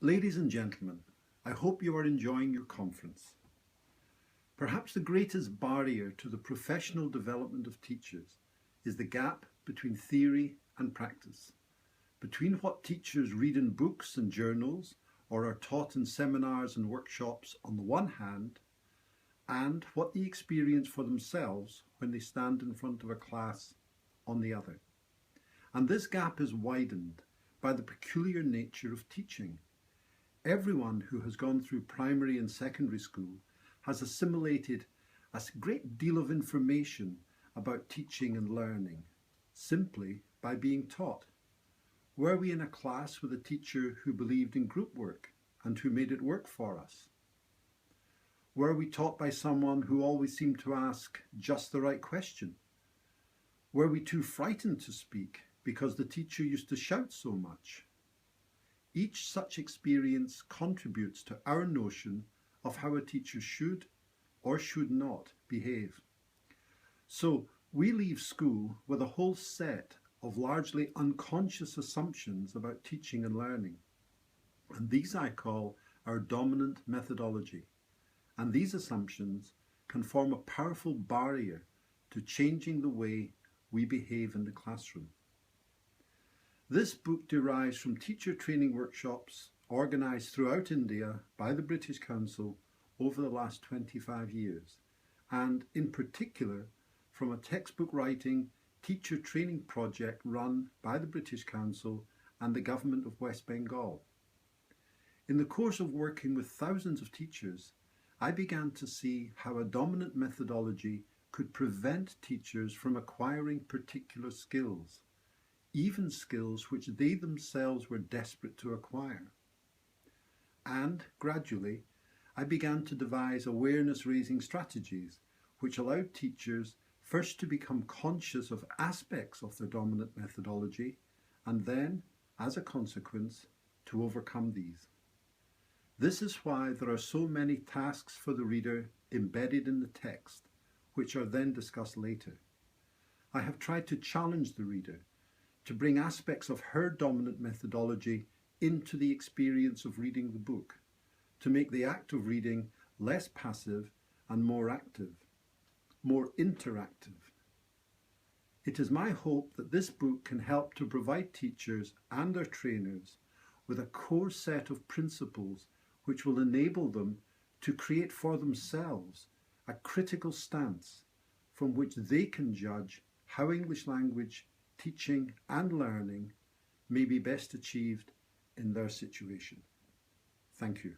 Ladies and gentlemen, I hope you are enjoying your conference. Perhaps the greatest barrier to the professional development of teachers is the gap between theory and practice, between what teachers read in books and journals or are taught in seminars and workshops on the one hand, and what they experience for themselves when they stand in front of a class on the other. And this gap is widened by the peculiar nature of teaching. Everyone who has gone through primary and secondary school has assimilated a great deal of information about teaching and learning simply by being taught. Were we in a class with a teacher who believed in group work and who made it work for us? Were we taught by someone who always seemed to ask just the right question? Were we too frightened to speak because the teacher used to shout so much? Each such experience contributes to our notion of how a teacher should or should not behave. So we leave school with a whole set of largely unconscious assumptions about teaching and learning. And these I call our dominant methodology. And these assumptions can form a powerful barrier to changing the way we behave in the classroom. This book derives from teacher training workshops organised throughout India by the British Council over the last 25 years, and in particular from a textbook writing teacher training project run by the British Council and the Government of West Bengal. In the course of working with thousands of teachers, I began to see how a dominant methodology could prevent teachers from acquiring particular skills, even skills which they themselves were desperate to acquire. And gradually, I began to devise awareness-raising strategies which allowed teachers first to become conscious of aspects of their dominant methodology and then, as a consequence, to overcome these. This is why there are so many tasks for the reader embedded in the text, which are then discussed later. I have tried to challenge the reader to bring aspects of her dominant methodology into the experience of reading the book, to make the act of reading less passive and more active, more interactive. It is my hope that this book can help to provide teachers and their trainers with a core set of principles which will enable them to create for themselves a critical stance from which they can judge how English language teaching and learning may be best achieved in their situation. Thank you.